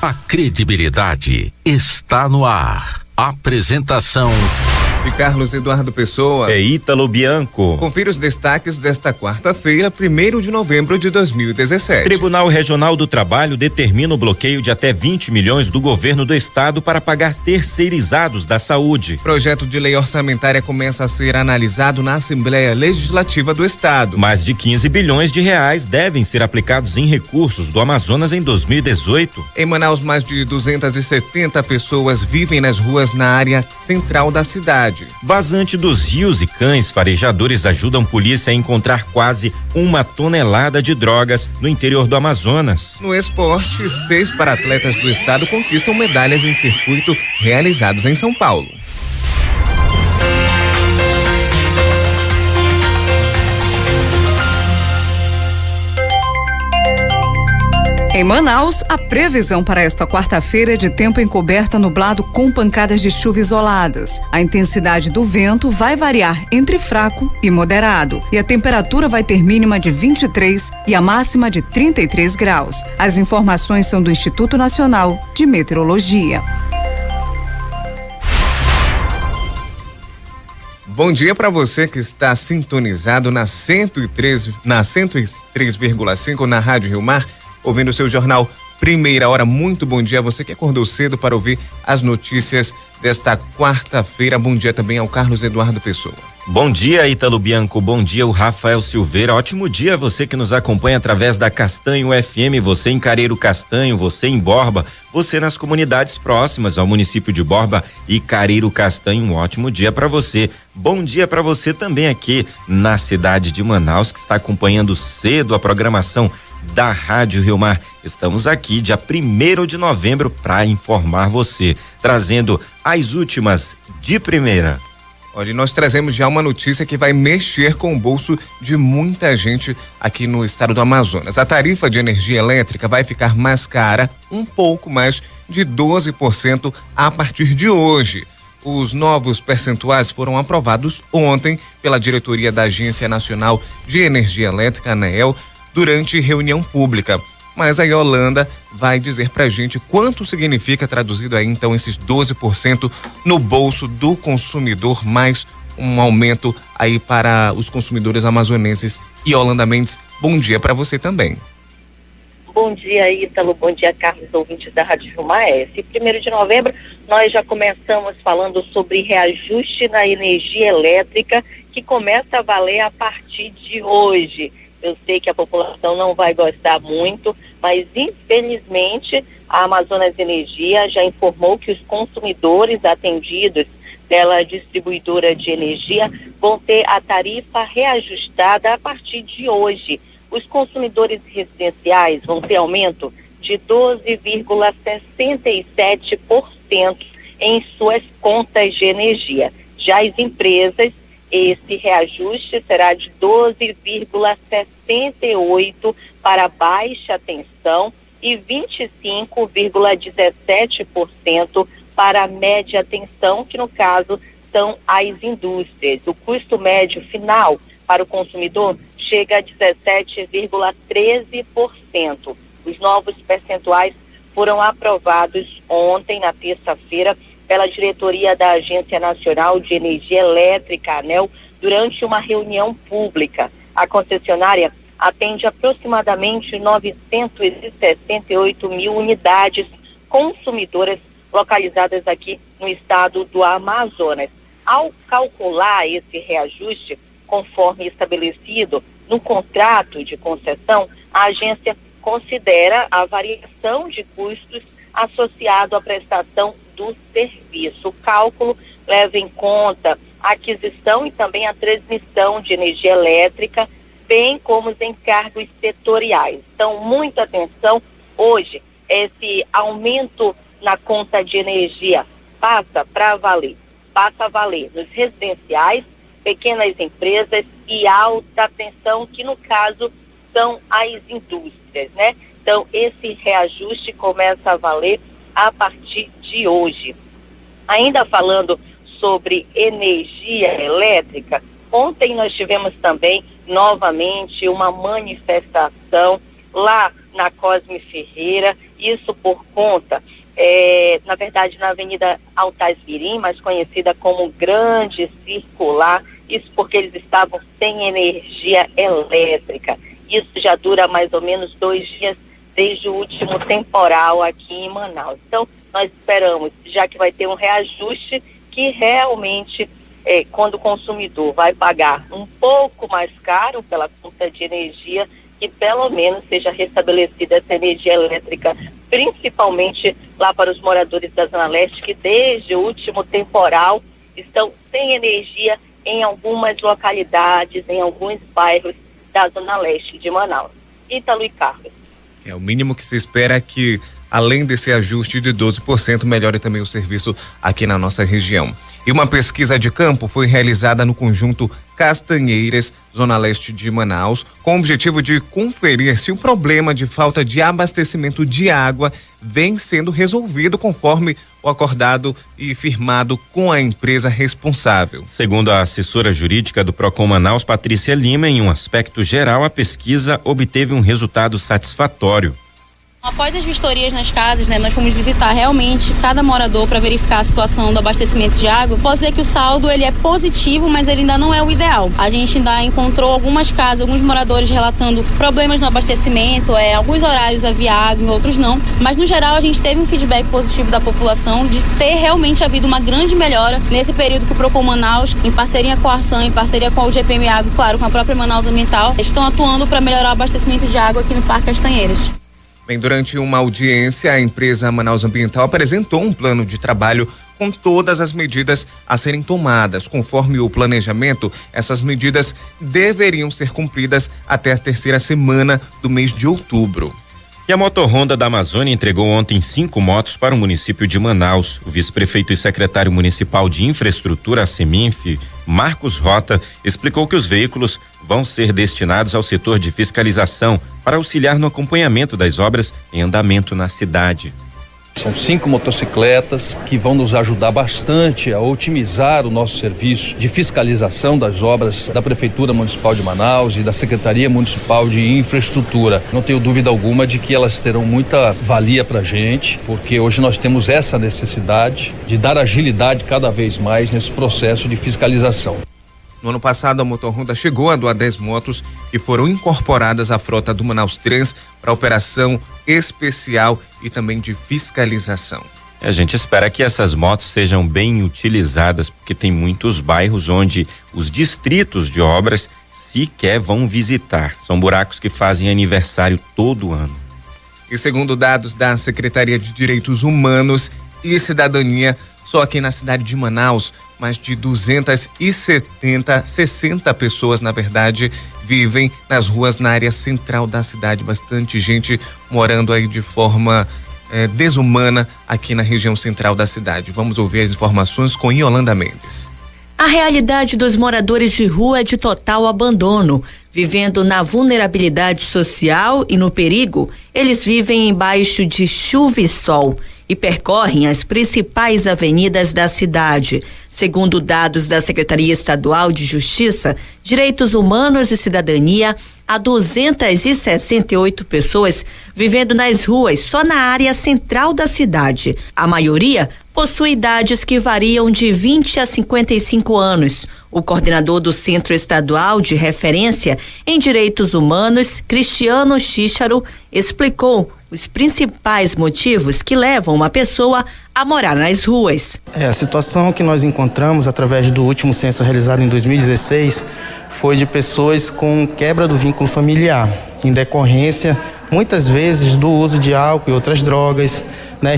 A credibilidade está no ar. Apresentação de Carlos Eduardo Pessoa e Ítalo Bianco. Confira os destaques desta quarta-feira, 1º de novembro de 2017. Tribunal Regional do Trabalho determina o bloqueio de até 20 milhões do governo do estado para pagar terceirizados da saúde. Projeto de lei orçamentária começa a ser analisado na Assembleia Legislativa do estado. Mais de 15 bilhões de reais devem ser aplicados em recursos do Amazonas em 2018. Em Manaus, mais de 270 pessoas vivem nas ruas na área central da cidade. Vazante dos rios e cães farejadores ajudam polícia a encontrar quase 1 tonelada de drogas no interior do Amazonas. No esporte, 6 para-atletas do estado conquistam medalhas em circuito realizados em São Paulo. Em Manaus, a previsão para esta quarta-feira é de tempo encoberto nublado com pancadas de chuva isoladas. A intensidade do vento vai variar entre fraco e moderado e a temperatura vai ter mínima de 23 e a máxima de 33 graus. As informações são do Instituto Nacional de Meteorologia. Bom dia para você que está sintonizado na 103,5 na Rádio Rio Mar, ouvindo o seu jornal Primeira Hora. Muito bom dia a você que acordou cedo para ouvir as notícias desta quarta-feira. Bom dia também ao Carlos Eduardo Pessoa. Bom dia, Ítalo Bianco. Bom dia, o Rafael Silveira. Ótimo dia a você que nos acompanha através da Castanho FM, você em Careiro Castanho, você em Borba, você nas comunidades próximas ao município de Borba e Careiro Castanho. Um ótimo dia para você. Bom dia para você também aqui na cidade de Manaus, que está acompanhando cedo a programação da Rádio Rio Mar. Estamos aqui dia 1º de novembro para informar você, trazendo as últimas de primeira. Olha, nós trazemos já uma notícia que vai mexer com o bolso de muita gente aqui no estado do Amazonas. A tarifa de energia elétrica vai ficar mais cara, um pouco mais de 12% a partir de hoje. Os novos percentuais foram aprovados ontem pela diretoria da Agência Nacional de Energia Elétrica, ANEEL, durante reunião pública. Mas a Yolanda vai dizer pra gente quanto significa, traduzido aí então, esses 12% no bolso do consumidor, mais um aumento aí para os consumidores amazonenses. Yolanda Mendes, bom dia para você também. Bom dia, Ítalo, bom dia, Carlos, ouvintes da Rádio Rio Mar. Esse 1º de novembro nós já começamos falando sobre reajuste na energia elétrica, que começa a valer a partir de hoje. Eu sei que a população não vai gostar muito, mas infelizmente a Amazonas Energia já informou que os consumidores atendidos pela distribuidora de energia vão ter a tarifa reajustada a partir de hoje. Os consumidores residenciais vão ter aumento de 12,67% em suas contas de energia. Já as empresas, esse reajuste será de 12,68% para baixa tensão e 25,17% para média tensão, que no caso são as indústrias. O custo médio final para o consumidor chega a 17,13%. Os novos percentuais foram aprovados ontem, na terça-feira, pela diretoria da Agência Nacional de Energia Elétrica, ANEEL, durante uma reunião pública. A concessionária atende aproximadamente 968 mil unidades consumidoras localizadas aqui no estado do Amazonas. Ao calcular esse reajuste, conforme estabelecido no contrato de concessão, a agência considera a variação de custos associado à prestação do serviço. O cálculo leva em conta a aquisição e também a transmissão de energia elétrica, bem como os encargos setoriais. Então, muita atenção. Hoje, esse aumento na conta de energia passa a valer nos residenciais, pequenas empresas e alta tensão, que no caso são as indústrias, né? Então, esse reajuste começa a valer a partir de hoje. Ainda falando sobre energia elétrica, ontem nós tivemos também novamente uma manifestação lá na Cosme Ferreira Isso por conta, na verdade, na Avenida Altais Mirim, mais conhecida como Grande Circular, isso porque eles estavam sem energia elétrica. Isso já dura mais ou menos 2 dias desde o último temporal aqui em Manaus. Então, nós esperamos, já que vai ter um reajuste, que realmente, quando o consumidor vai pagar um pouco mais caro pela conta de energia, que pelo menos seja restabelecida essa energia elétrica, principalmente lá para os moradores da Zona Leste, que desde o último temporal estão sem energia em algumas localidades, em alguns bairros da Zona Leste de Manaus. Ítalo e Carlos. O mínimo que se espera é que, além desse ajuste de 12%, melhore também o serviço aqui na nossa região. E uma pesquisa de campo foi realizada no conjunto Castanheiras, Zona Leste de Manaus, com o objetivo de conferir se o problema de falta de abastecimento de água vem sendo resolvido conforme o acordado e firmado com a empresa responsável. Segundo a assessora jurídica do Procon Manaus, Patrícia Lima, em um aspecto geral, a pesquisa obteve um resultado satisfatório. Após as vistorias nas casas, nós fomos visitar realmente cada morador para verificar a situação do abastecimento de água. Posso dizer que o saldo ele é positivo, mas ele ainda não é o ideal. A gente ainda encontrou algumas casas, alguns moradores relatando problemas no abastecimento, alguns horários havia água, em outros não. Mas no geral a gente teve um feedback positivo da população de ter realmente havido uma grande melhora nesse período que o Procon Manaus, em parceria com a Arsan, em parceria com o GPM Água, claro, com a própria Manaus Ambiental, estão atuando para melhorar o abastecimento de água aqui no Parque Castanheiras. Bem, durante uma audiência, a empresa Manaus Ambiental apresentou um plano de trabalho com todas as medidas a serem tomadas. Conforme o planejamento, essas medidas deveriam ser cumpridas até a 3ª semana do mês de outubro. E a Motorhonda da Amazônia entregou ontem 5 motos para o município de Manaus. O vice-prefeito e secretário municipal de infraestrutura, a Seminf, Marcos Rota, explicou que os veículos vão ser destinados ao setor de fiscalização para auxiliar no acompanhamento das obras em andamento na cidade. São 5 motocicletas que vão nos ajudar bastante a otimizar o nosso serviço de fiscalização das obras da Prefeitura Municipal de Manaus e da Secretaria Municipal de Infraestrutura. Não tenho dúvida alguma de que elas terão muita valia para a gente, porque hoje nós temos essa necessidade de dar agilidade cada vez mais nesse processo de fiscalização. No ano passado, a Motorhonda chegou a doar 10 motos que foram incorporadas à frota do Manaus Trans para operação especial e também de fiscalização. A gente espera que essas motos sejam bem utilizadas, porque tem muitos bairros onde os distritos de obras sequer vão visitar. São buracos que fazem aniversário todo ano. E segundo dados da Secretaria de Direitos Humanos e Cidadania, só aqui na cidade de Manaus, mais de 60 pessoas, na verdade, vivem nas ruas na área central da cidade. Bastante gente morando aí de forma desumana aqui na região central da cidade. Vamos ouvir as informações com Yolanda Mendes. A realidade dos moradores de rua é de total abandono. Vivendo na vulnerabilidade social e no perigo, eles vivem embaixo de chuva e sol e percorrem as principais avenidas da cidade. Segundo dados da Secretaria Estadual de Justiça, Direitos Humanos e Cidadania, há 268 pessoas vivendo nas ruas só na área central da cidade. A maioria possui idades que variam de 20 a 55 anos. O coordenador do Centro Estadual de Referência em Direitos Humanos, Cristiano Chícharo, explicou os principais motivos que levam uma pessoa a morar nas ruas. A situação que nós encontramos através do último censo realizado em 2016 foi de pessoas com quebra do vínculo familiar, em decorrência, muitas vezes, do uso de álcool e outras drogas,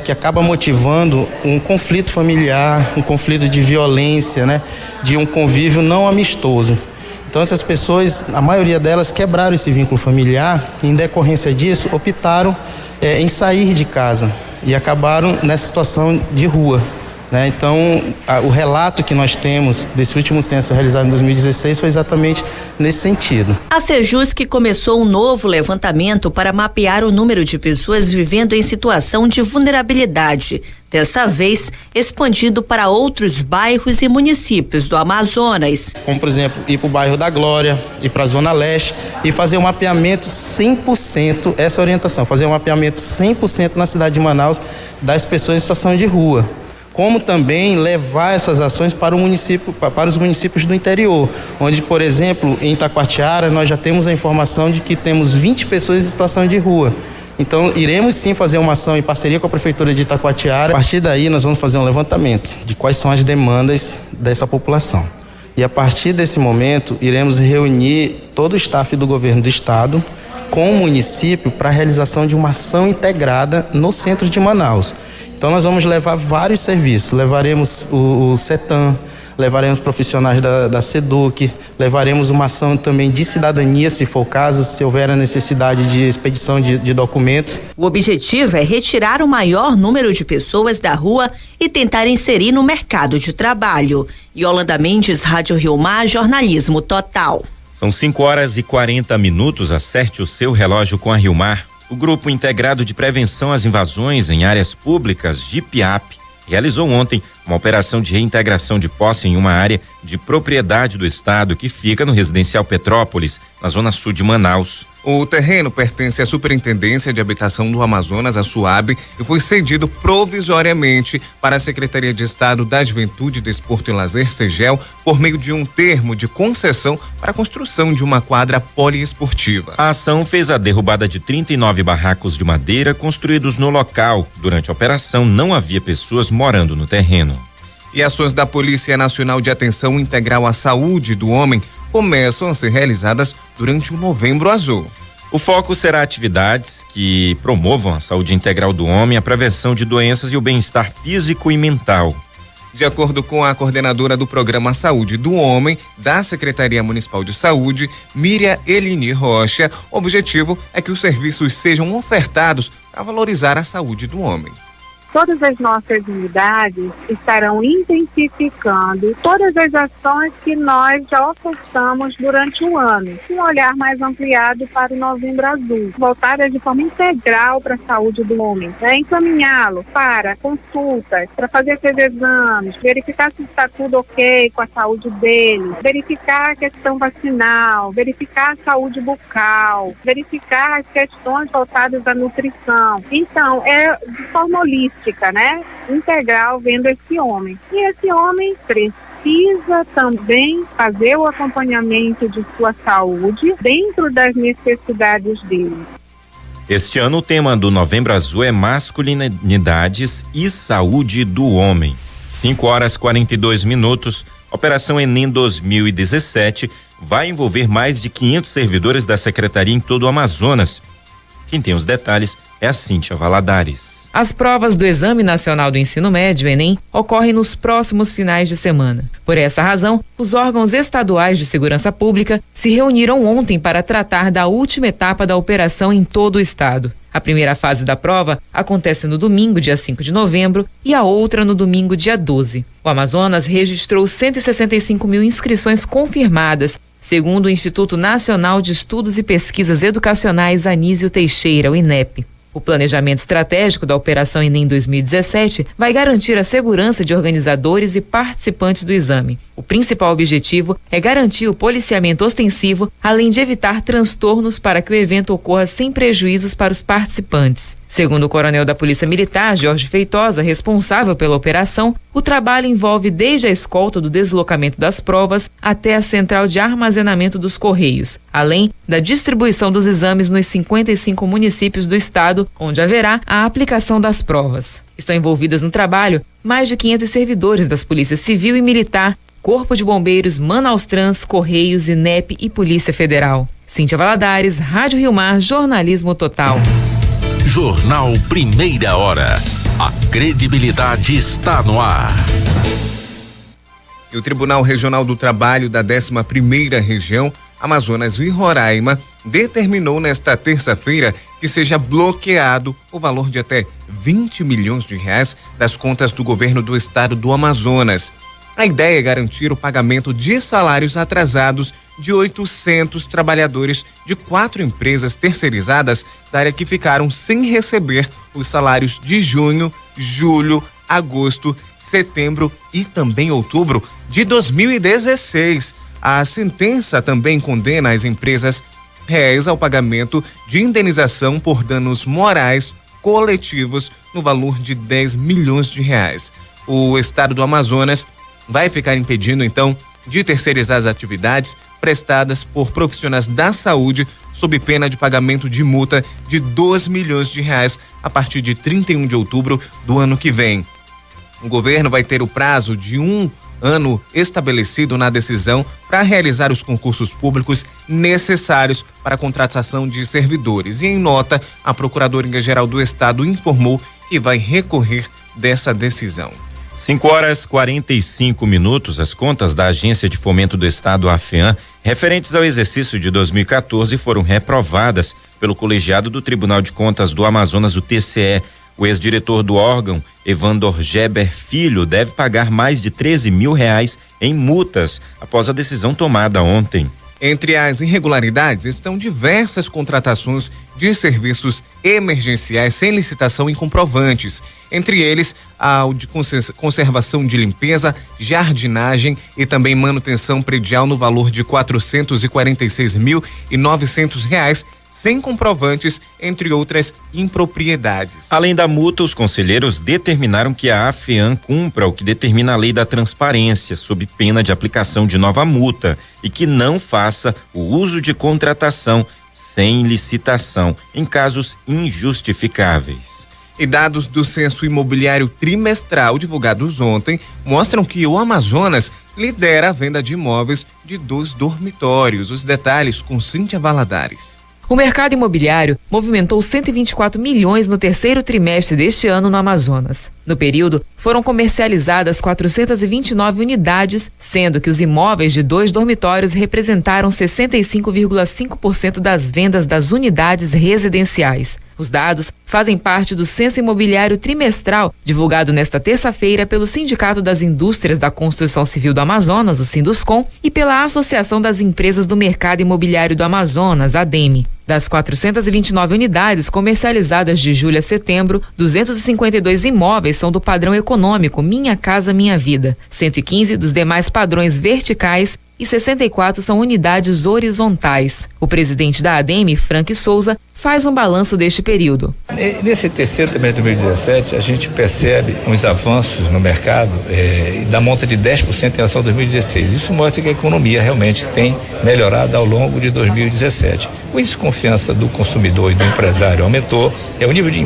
que acaba motivando um conflito familiar, um conflito de violência, de um convívio não amistoso. Então essas pessoas, a maioria delas quebraram esse vínculo familiar e, em decorrência disso, optaram em sair de casa e acabaram nessa situação de rua, né? Então, o relato que nós temos desse último censo realizado em 2016 foi exatamente nesse sentido. A Sejusc começou um novo levantamento para mapear o número de pessoas vivendo em situação de vulnerabilidade, dessa vez expandido para outros bairros e municípios do Amazonas. Como, por exemplo, ir para o bairro da Glória, ir para a Zona Leste e fazer um mapeamento 100%, essa orientação, fazer um mapeamento 100% na cidade de Manaus das pessoas em situação de rua. Como também levar essas ações para os municípios do interior, onde, por exemplo, em Itacoatiara, nós já temos a informação de que temos 20 pessoas em situação de rua. Então, iremos sim fazer uma ação em parceria com a Prefeitura de Itacoatiara. A partir daí, nós vamos fazer um levantamento de quais são as demandas dessa população. E a partir desse momento, iremos reunir todo o staff do governo do estado com o município para a realização de uma ação integrada no centro de Manaus. Então nós vamos levar vários serviços, levaremos o CETAM, levaremos profissionais da SEDUC, levaremos uma ação também de cidadania, se for o caso, se houver a necessidade de expedição de documentos. O objetivo é retirar o maior número de pessoas da rua e tentar inserir no mercado de trabalho. Yolanda Mendes, Rádio Rio Mar, Jornalismo Total. São 5h40, acerte o seu relógio com a Rio Mar. O Grupo Integrado de Prevenção às Invasões em Áreas Públicas, GIPIAP, realizou ontem uma operação de reintegração de posse em uma área de propriedade do estado que fica no Residencial Petrópolis, na zona sul de Manaus. O terreno pertence à Superintendência de Habitação do Amazonas, a SUAB, e foi cedido provisoriamente para a Secretaria de Estado da Juventude, Desporto e Lazer, SEGEL, por meio de um termo de concessão para a construção de uma quadra poliesportiva. A ação fez a derrubada de 39 barracos de madeira construídos no local. Durante a operação, não havia pessoas morando no terreno. E ações da Polícia Nacional de Atenção Integral à Saúde do Homem começam a ser realizadas durante o Novembro Azul. O foco será atividades que promovam a saúde integral do homem, a prevenção de doenças e o bem-estar físico e mental. De acordo com a coordenadora do Programa Saúde do Homem, da Secretaria Municipal de Saúde, Miriam Eline Rocha, o objetivo é que os serviços sejam ofertados para valorizar a saúde do homem. Todas as nossas unidades estarão intensificando todas as ações que nós já ofertamos durante o ano, com um olhar mais ampliado para o Novembro Azul, voltadas de forma integral para a saúde do homem, encaminhá-lo para consultas, para fazer seus exames, verificar se está tudo ok com a saúde dele, verificar a questão vacinal, verificar a saúde bucal, verificar as questões voltadas à nutrição. Então, é de forma holística, integral, vendo esse homem. E esse homem precisa também fazer o acompanhamento de sua saúde dentro das necessidades dele. Este ano o tema do Novembro Azul é masculinidades e saúde do homem. 5h42. Operação Enem 2017 vai envolver mais de 500 servidores da Secretaria em todo o Amazonas. Quem tem os detalhes é a Cíntia Valadares. As provas do Exame Nacional do Ensino Médio, Enem, ocorrem nos próximos finais de semana. Por essa razão, os órgãos estaduais de segurança pública se reuniram ontem para tratar da última etapa da operação em todo o estado. A primeira fase da prova acontece no domingo, dia 5 de novembro, e a outra no domingo, dia 12. O Amazonas registrou 165 mil inscrições confirmadas, segundo o Instituto Nacional de Estudos e Pesquisas Educacionais Anísio Teixeira, o INEP. O planejamento estratégico da Operação Enem 2017 vai garantir a segurança de organizadores e participantes do exame. O principal objetivo é garantir o policiamento ostensivo, além de evitar transtornos para que o evento ocorra sem prejuízos para os participantes. Segundo o coronel da Polícia Militar, Jorge Feitosa, responsável pela operação, o trabalho envolve desde a escolta do deslocamento das provas até a central de armazenamento dos Correios, além da distribuição dos exames nos 55 municípios do estado, onde haverá a aplicação das provas. Estão envolvidas no trabalho mais de 500 servidores das Polícias Civil e Militar, Corpo de Bombeiros, Manaus-Trans, Correios, INEP e Polícia Federal. Cíntia Valadares, Rádio Rio Mar, Jornalismo Total. Jornal Primeira Hora. A credibilidade está no ar. E o Tribunal Regional do Trabalho da 11ª Região, Amazonas e Roraima, determinou nesta terça-feira que seja bloqueado o valor de até 20 milhões de reais das contas do governo do estado do Amazonas. A ideia é garantir o pagamento de salários atrasados de 800 trabalhadores de 4 empresas terceirizadas da área que ficaram sem receber os salários de junho, julho, agosto, setembro e também outubro de 2016. A sentença também condena as empresas réis ao pagamento de indenização por danos morais coletivos no valor de 10 milhões de reais. O estado do Amazonas vai ficar impedindo, então, de terceirizar as atividades prestadas por profissionais da saúde sob pena de pagamento de multa de 2 milhões de reais a partir de 31 de outubro do ano que vem. O governo vai ter o prazo de 1 ano estabelecido na decisão para realizar os concursos públicos necessários para a contratação de servidores. E em nota, a Procuradoria-Geral do Estado informou que vai recorrer dessa decisão. 5h45. As contas da Agência de Fomento do Estado, AFEAM, referentes ao exercício de 2014, foram reprovadas pelo colegiado do Tribunal de Contas do Amazonas, o TCE. O ex-diretor do órgão, Evandor Geber Filho, deve pagar mais de 13 mil reais em multas após a decisão tomada ontem. Entre as irregularidades estão diversas contratações de serviços emergenciais sem licitação e comprovantes. Entre eles, o de conservação de limpeza, jardinagem e também manutenção predial no valor de R$ 446.900 reais, sem comprovantes, entre outras impropriedades. Além da multa, os conselheiros determinaram que a AFEAM cumpra o que determina a lei da transparência, sob pena de aplicação de nova multa, e que não faça o uso de contratação sem licitação em casos injustificáveis. E dados do censo imobiliário trimestral divulgados ontem mostram que o Amazonas lidera a venda de imóveis de 2 dormitórios. Os detalhes com Cíntia Valadares. O mercado imobiliário movimentou 124 milhões no terceiro trimestre deste ano no Amazonas. No período, foram comercializadas 429 unidades, sendo que os imóveis de 2 dormitórios representaram 65,5% das vendas das unidades residenciais. Os dados fazem parte do Censo Imobiliário Trimestral, divulgado nesta terça-feira pelo Sindicato das Indústrias da Construção Civil do Amazonas, o Sinduscom, e pela Associação das Empresas do Mercado Imobiliário do Amazonas, ADEME. Das 429 unidades comercializadas de julho a setembro, 252 imóveis são do padrão econômico Minha Casa Minha Vida, 115 dos demais padrões verticais e 64 são unidades horizontais. O presidente da ADEME, Frank Souza, faz um balanço deste período. Nesse terceiro trimestre de 2017, a gente percebe uns avanços no mercado da monta de 10% em relação a 2016. Isso mostra que a economia realmente tem melhorado ao longo de 2017. O índice de confiança do consumidor e do empresário aumentou, o nível de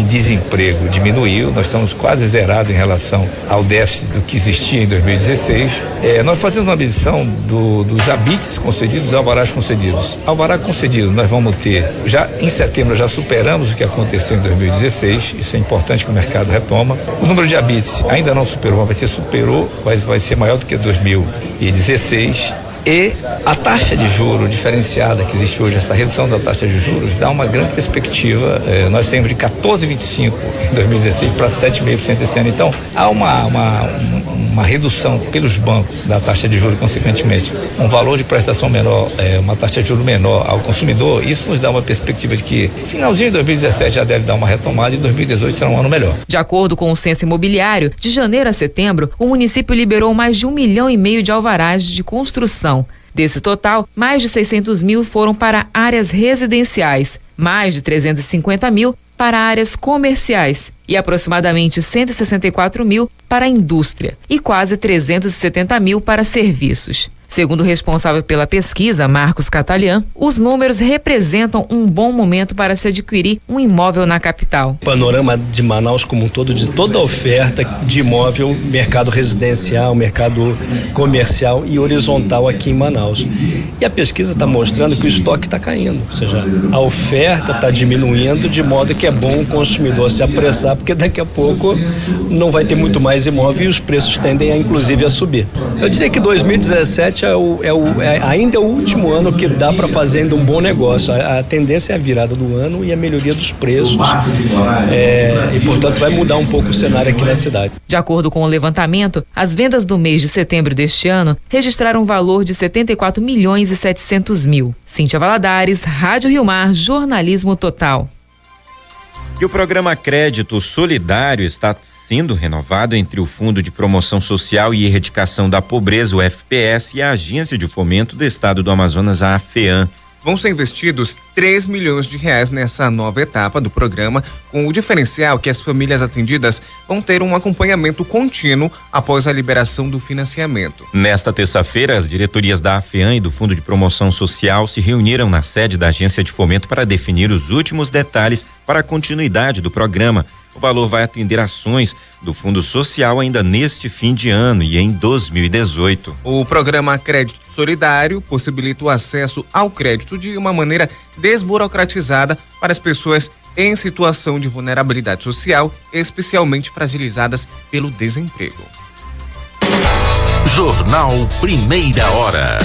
desemprego diminuiu, nós estamos quase zerados em relação ao déficit do que existia em 2016. Nós fazemos uma medição dos habites concedidos e alvarás concedidos. Alvará concedido, nós vamos ter, já em setembro já superamos o que aconteceu em 2016, isso é importante que o mercado retoma. O número de habites ainda não superou, vai ser maior do que 2016. E a taxa de juros diferenciada que existe hoje, essa redução da taxa de juros, dá uma grande perspectiva. Nós saímos de 14,25% em 2016 para 7,5% esse ano. Então, há uma redução pelos bancos da taxa de juros, consequentemente, um valor de prestação menor, uma taxa de juros menor ao consumidor. Isso nos dá uma perspectiva de que finalzinho de 2017 já deve dar uma retomada e 2018 será um ano melhor. De acordo com o Censo Imobiliário, de janeiro a setembro, o município liberou mais de 1,5 milhão de alvarás de construção. Desse total, mais de 600 mil foram para áreas residenciais, mais de 350 mil para áreas comerciais e aproximadamente 164 mil para a indústria e quase 370 mil para serviços. Segundo o responsável pela pesquisa, Marcos Catalian, os números representam um bom momento para se adquirir um imóvel na capital. O panorama de Manaus como um todo, de toda a oferta de imóvel, mercado residencial, mercado comercial e horizontal aqui em Manaus. E a pesquisa está mostrando que o estoque está caindo, ou seja, a oferta está diminuindo, de modo que é bom o consumidor se apressar, porque daqui a pouco não vai ter muito mais imóvel e os preços tendem inclusive a subir. Eu diria que 2017 ainda é o último ano que dá para fazer ainda um bom negócio. A tendência é a virada do ano e a melhoria dos preços. E, portanto, vai mudar um pouco o cenário aqui na cidade. De acordo com o levantamento, as vendas do mês de setembro deste ano registraram um valor de 74 milhões e 700 mil. Cíntia Valadares, Rádio Rio Mar, Jornalismo Total. E o programa Crédito Solidário está sendo renovado entre o Fundo de Promoção Social e Erradicação da Pobreza, o FPS, e a Agência de Fomento do Estado do Amazonas, a AFEAM. Vão ser investidos 3 milhões de reais nessa nova etapa do programa, com o diferencial que as famílias atendidas vão ter um acompanhamento contínuo após a liberação do financiamento. Nesta terça-feira, as diretorias da AFEAM e do Fundo de Promoção Social se reuniram na sede da Agência de Fomento para definir os últimos detalhes para a continuidade do programa. O valor vai atender ações do Fundo Social ainda neste fim de ano e em 2018. O programa Crédito Solidário possibilita o acesso ao crédito de uma maneira desburocratizada para as pessoas em situação de vulnerabilidade social, especialmente fragilizadas pelo desemprego. Jornal Primeira Hora.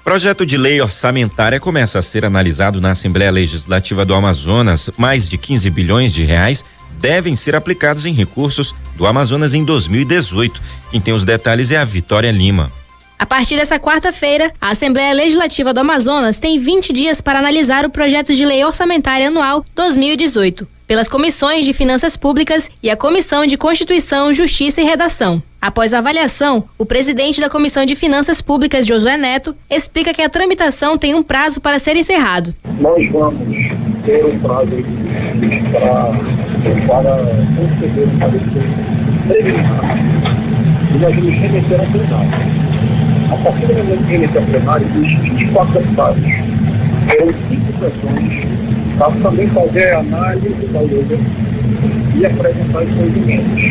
Projeto de lei orçamentária começa a ser analisado na Assembleia Legislativa do Amazonas. Mais de 15 bilhões de reais devem ser aplicados em recursos do Amazonas em 2018. Quem tem os detalhes é a Vitória Lima. A partir dessa quarta-feira, a Assembleia Legislativa do Amazonas tem 20 dias para analisar o projeto de lei orçamentária anual 2018, pelas comissões de Finanças Públicas e a Comissão de Constituição, Justiça e Redação. Após a avaliação, o presidente da Comissão de Finanças Públicas, Josué Neto, explica que a tramitação tem um prazo para ser encerrado. Nós vamos ter um prazo para conceder o parecer preliminar e nós vamos remeter ao plenário. A partir do momento que remeter ao plenário, existem 24 deputados. Serão 5 sessões para também fazer a análise da lei e apresentar os movimentos.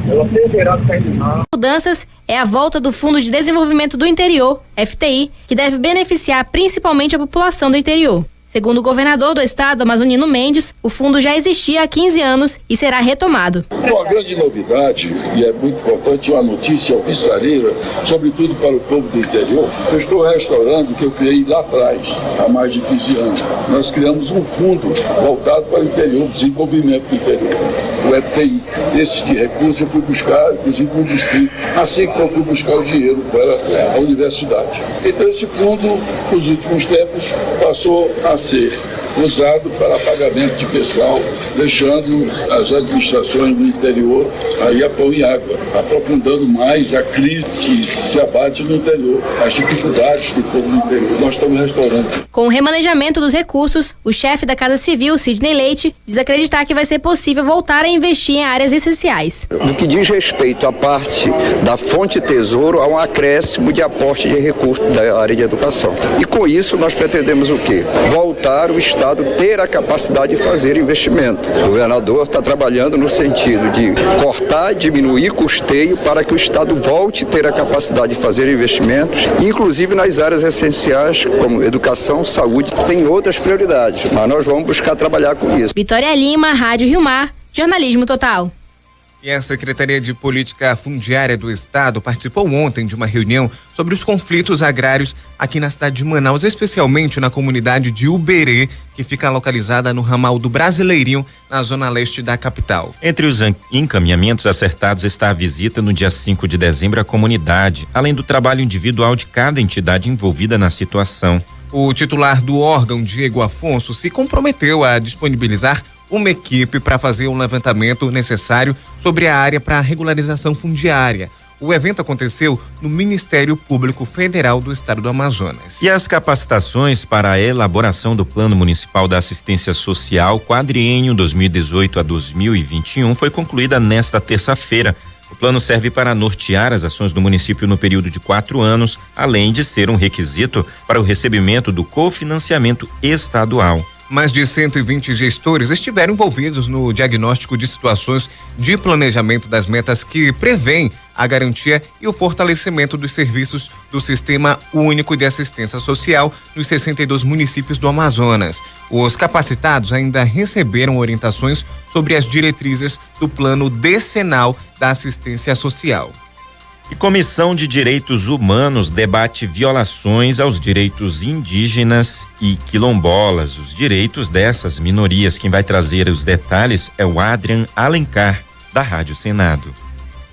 Ela deverá terminar. Mudanças é a volta do Fundo de Desenvolvimento do Interior, FTI, que deve beneficiar principalmente a população do interior. Segundo o governador do estado, Amazonino Mendes, o fundo já existia há 15 anos e será retomado. Uma grande novidade, e é muito importante, uma notícia alvissareira, sobretudo para o povo do interior. Eu estou restaurando o que eu criei lá atrás, há mais de 15 anos. Nós criamos um fundo voltado para o interior, desenvolvimento do interior, o FTI. Esse de recurso eu fui buscar, inclusive no distrito, assim que eu fui buscar o dinheiro para a universidade. Então esse fundo, nos últimos tempos, passou a ser usado para pagamento de pessoal, deixando as administrações no interior aí a pão e água, aprofundando mais a crise que se abate no interior, as dificuldades do povo no interior. Nós estamos restaurando. Com o remanejamento dos recursos, o chefe da Casa Civil, Sidney Leite, diz acreditar que vai ser possível voltar a investir em áreas essenciais. No que diz respeito à parte da fonte tesouro, há um acréscimo de aporte de recursos da área de educação. E com isso nós pretendemos o quê? Voltar o Estado ter a capacidade de fazer investimento. O governador está trabalhando no sentido de cortar, diminuir custeio para que o Estado volte a ter a capacidade de fazer investimentos, inclusive nas áreas essenciais como educação, saúde, tem outras prioridades, mas nós vamos buscar trabalhar com isso. Vitória Lima, Rádio Rio Mar, Jornalismo Total. E a Secretaria de Política Fundiária do Estado participou ontem de uma reunião sobre os conflitos agrários aqui na cidade de Manaus, especialmente na comunidade de Uberê, que fica localizada no ramal do Brasileirinho, na zona leste da capital. Entre os encaminhamentos acertados está a visita no dia 5 de dezembro à comunidade, além do trabalho individual de cada entidade envolvida na situação. O titular do órgão, Diego Afonso, se comprometeu a disponibilizar uma equipe para fazer um levantamento necessário sobre a área para regularização fundiária. O evento aconteceu no Ministério Público Federal do Estado do Amazonas. E as capacitações para a elaboração do Plano Municipal da Assistência Social quadriênio 2018 a 2021 foi concluída nesta terça-feira. O plano serve para nortear as ações do município no período de 4 anos, além de ser um requisito para o recebimento do cofinanciamento estadual. Mais de 120 gestores estiveram envolvidos no diagnóstico de situações de planejamento das metas que prevêem a garantia e o fortalecimento dos serviços do Sistema Único de Assistência Social nos 62 municípios do Amazonas. Os capacitados ainda receberam orientações sobre as diretrizes do Plano Decenal da Assistência Social. E Comissão de Direitos Humanos debate violações aos direitos indígenas e quilombolas, os direitos dessas minorias. Quem vai trazer os detalhes é o Adrian Alencar, da Rádio Senado.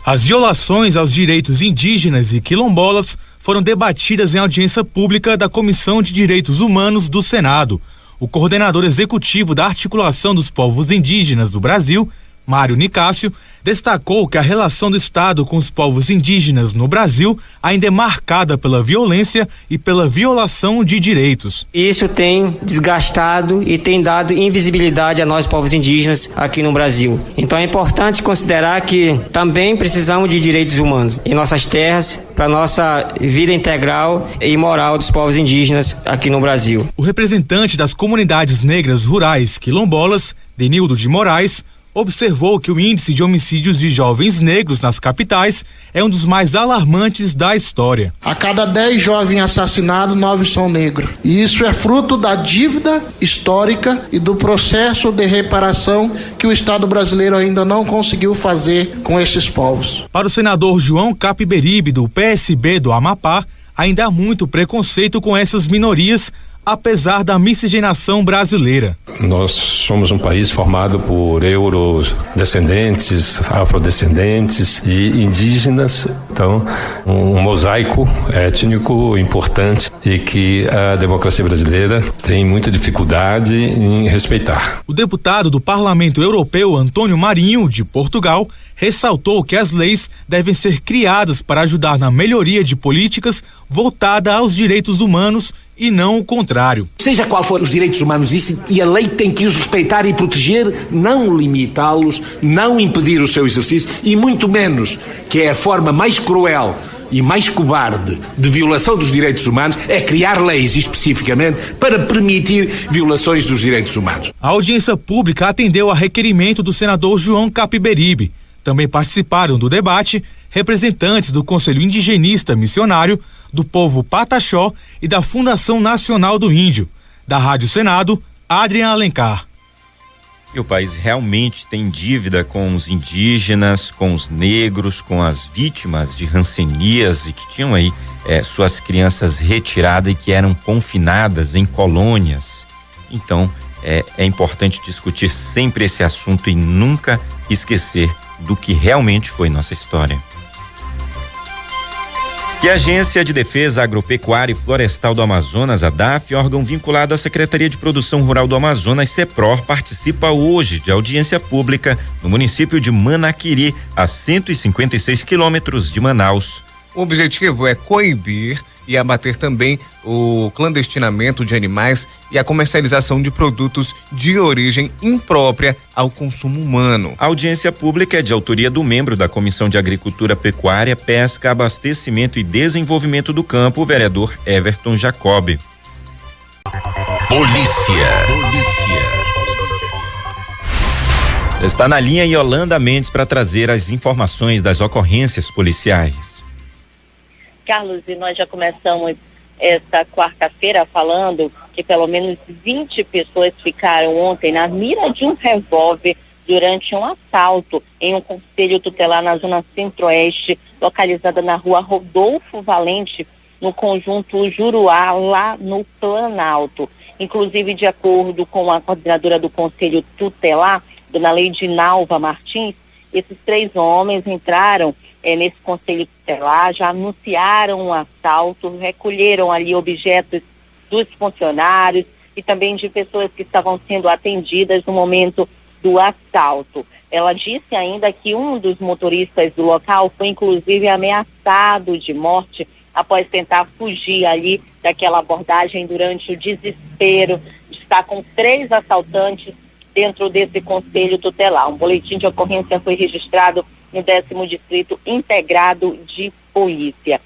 As violações aos direitos indígenas e quilombolas foram debatidas em audiência pública da Comissão de Direitos Humanos do Senado. O coordenador executivo da Articulação dos Povos Indígenas do Brasil, Mário Nicásio, destacou que a relação do Estado com os povos indígenas no Brasil ainda é marcada pela violência e pela violação de direitos. Isso tem desgastado e tem dado invisibilidade a nós povos indígenas aqui no Brasil. Então é importante considerar que também precisamos de direitos humanos em nossas terras, para nossa vida integral e moral dos povos indígenas aqui no Brasil. O representante das comunidades negras rurais quilombolas, Denildo de Moraes, observou que o índice de homicídios de jovens negros nas capitais é um dos mais alarmantes da história. A cada 10 jovens assassinados, 9 são negros. E isso é fruto da dívida histórica e do processo de reparação que o Estado brasileiro ainda não conseguiu fazer com esses povos. Para o senador João Capiberibe, do PSB do Amapá, ainda há muito preconceito com essas minorias, apesar da miscigenação brasileira. Nós somos um país formado por eurodescendentes, afrodescendentes e indígenas, então um mosaico étnico importante e que a democracia brasileira tem muita dificuldade em respeitar. O deputado do Parlamento Europeu, Antônio Marinho, de Portugal, ressaltou que as leis devem ser criadas para ajudar na melhoria de políticas voltada aos direitos humanos e não o contrário. Seja qual for os direitos humanos, e a lei tem que os respeitar e proteger, não limitá-los, não impedir o seu exercício e muito menos, que é a forma mais cruel e mais cobarde de violação dos direitos humanos, é criar leis especificamente para permitir violações dos direitos humanos. A audiência pública atendeu a requerimento do senador João Capiberibe. Também participaram do debate representantes do Conselho Indigenista Missionário, do povo Pataxó e da Fundação Nacional do Índio. Da Rádio Senado, Adrian Alencar. E o país realmente tem dívida com os indígenas, com os negros, com as vítimas de rancenias e que tinham aí suas crianças retiradas e que eram confinadas em colônias. Então, é importante discutir sempre esse assunto e nunca esquecer do que realmente foi nossa história. Que a Agência de Defesa Agropecuária e Florestal do Amazonas, a DAF, órgão vinculado à Secretaria de Produção Rural do Amazonas, CEPROR, participa hoje de audiência pública no município de Manaquiri, a 156 quilômetros de Manaus. O objetivo é coibir e abater também o clandestinamento de animais e a comercialização de produtos de origem imprópria ao consumo humano. A audiência pública é de autoria do membro da Comissão de Agricultura, Pecuária, Pesca, Abastecimento e Desenvolvimento do Campo, o vereador Everton Jacob. Polícia. Está na linha Yolanda Mendes para trazer as informações das ocorrências policiais. Carlos, e nós já começamos esta quarta-feira falando que pelo menos 20 pessoas ficaram ontem na mira de um revólver durante um assalto em um conselho tutelar na zona centro-oeste, localizada na rua Rodolfo Valente, no conjunto Juruá, lá no Planalto. Inclusive, de acordo com a coordenadora do conselho tutelar, dona Leidinalva Martins, esses 3 homens entraram nesse conselho tutelar, já anunciaram um assalto, recolheram ali objetos dos funcionários e também de pessoas que estavam sendo atendidas no momento do assalto. Ela disse ainda que um dos motoristas do local foi inclusive ameaçado de morte após tentar fugir ali daquela abordagem durante o desespero de estar com 3 assaltantes dentro desse conselho tutelar. Um boletim de ocorrência foi registrado no 10º Distrito Integrado de Polícia.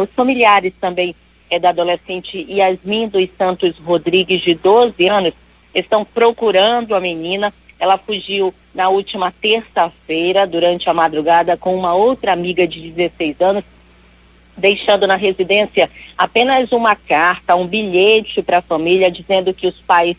Os familiares também da adolescente Yasmin dos Santos Rodrigues, de 12 anos, estão procurando a menina. Ela fugiu na última terça-feira, durante a madrugada, com uma outra amiga de 16 anos, deixando na residência apenas uma carta, um bilhete para a família, dizendo que os pais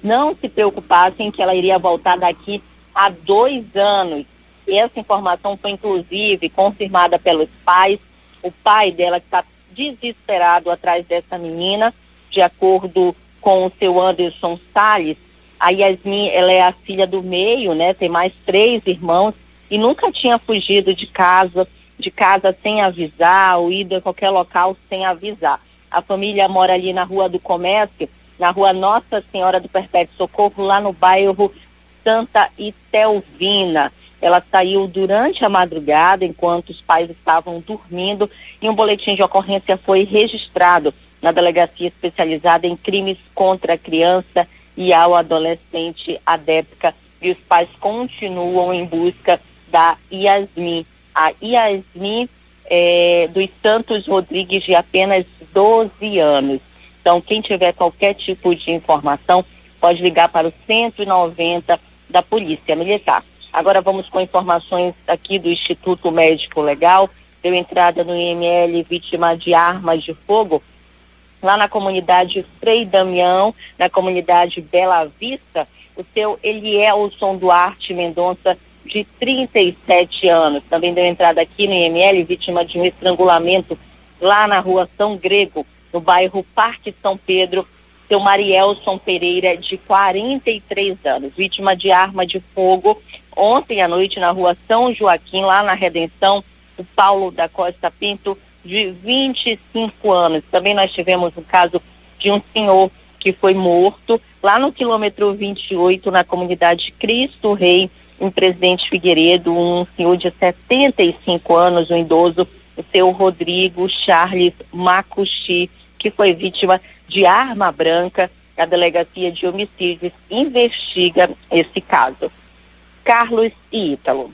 não se preocupassem, que ela iria voltar daqui a 2 anos. E essa informação foi, inclusive, confirmada pelos pais. O pai dela que está desesperado atrás dessa menina, de acordo com o seu Anderson Salles. A Yasmin, ela é a filha do meio, né? Tem mais 3 irmãos e nunca tinha fugido de casa sem avisar, ou ido a qualquer local sem avisar. A família mora ali na Rua do Comércio, na Rua Nossa Senhora do Perpétuo Socorro, lá no bairro Santa Itelvina. Ela saiu durante a madrugada, enquanto os pais estavam dormindo, e um boletim de ocorrência foi registrado na Delegacia Especializada em Crimes contra a Criança e ao Adolescente, a DEPCA, e os pais continuam em busca da Yasmin. A Yasmin dos Santos Rodrigues, de apenas 12 anos. Então, quem tiver qualquer tipo de informação, pode ligar para o 190 da Polícia Militar. Agora vamos com informações aqui do Instituto Médico Legal. Deu entrada no IML vítima de arma de fogo, lá na comunidade Frei Damião, na comunidade Bela Vista, o seu Elielson Duarte Mendonça, de 37 anos. Também deu entrada aqui no IML, vítima de um estrangulamento lá na Rua São Grego, no bairro Parque São Pedro, seu Marielson Pereira, de 43 anos, vítima de arma de fogo, ontem à noite na Rua São Joaquim, lá na Redenção, o Paulo da Costa Pinto, de 25 anos. Também nós tivemos o caso de um senhor que foi morto lá no quilômetro 28, na comunidade Cristo Rei, em Presidente Figueiredo, um senhor de 75 anos, um idoso, o seu Rodrigo Charles Macuxi, que foi vítima de arma branca. A Delegacia de Homicídios investiga esse caso. Carlos e Ítalo.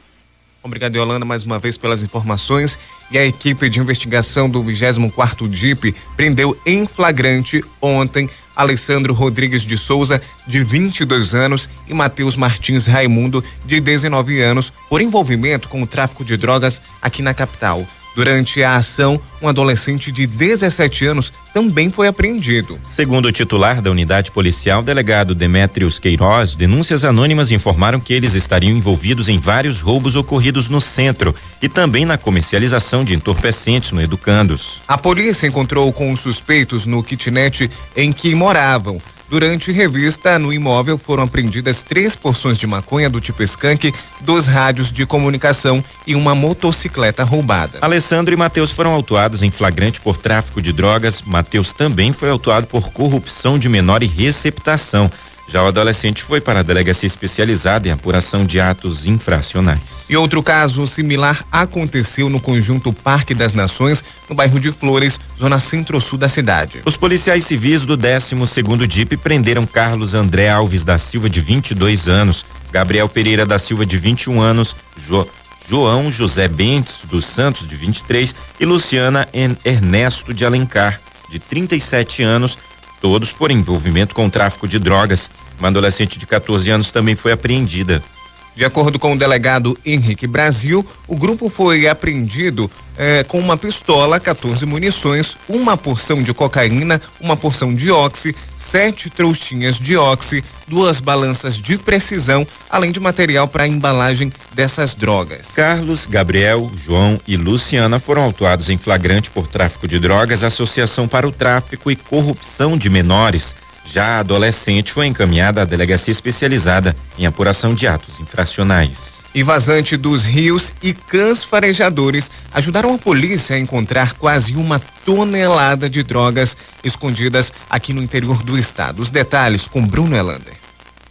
Obrigado, Yolanda, mais uma vez pelas informações. E a equipe de investigação do 24º DIP prendeu em flagrante ontem Alessandro Rodrigues de Souza, de 22 anos, e Matheus Martins Raimundo, de 19 anos, por envolvimento com o tráfico de drogas aqui na capital. Durante a ação, um adolescente de 17 anos também foi apreendido. Segundo o titular da unidade policial, delegado Demétrios Queiroz, denúncias anônimas informaram que eles estariam envolvidos em vários roubos ocorridos no centro e também na comercialização de entorpecentes no Educandos. A polícia encontrou com os suspeitos no kitnet em que moravam. Durante revista no imóvel foram apreendidas 3 porções de maconha do tipo skunk, 2 rádios de comunicação e uma motocicleta roubada. Alessandro e Matheus foram autuados em flagrante por tráfico de drogas. Matheus também foi autuado por corrupção de menor e receptação. Já o adolescente foi para a delegacia especializada em apuração de atos infracionais. E outro caso similar aconteceu no conjunto Parque das Nações, no bairro de Flores, zona centro-sul da cidade. Os policiais civis do 12º DIP prenderam Carlos André Alves da Silva, de 22 anos, Gabriel Pereira da Silva, de 21 anos, João José Bentes dos Santos, de 23, e Luciana Ernesto de Alencar, de 37 anos, todos por envolvimento com o tráfico de drogas. Uma adolescente de 14 anos também foi apreendida. De acordo com o delegado Henrique Brasil, o grupo foi apreendido com uma pistola, 14 munições, uma porção de cocaína, uma porção de oxi, 7 trouxinhas de oxi, 2 balanças de precisão, além de material para embalagem dessas drogas. Carlos, Gabriel, João e Luciana foram autuados em flagrante por tráfico de drogas, associação para o tráfico e corrupção de menores. Já a adolescente foi encaminhada à delegacia especializada em apuração de atos infracionais. E vazante dos rios e cães farejadores ajudaram a polícia a encontrar quase 1 tonelada de drogas escondidas aqui no interior do estado. Os detalhes com Bruno Elander.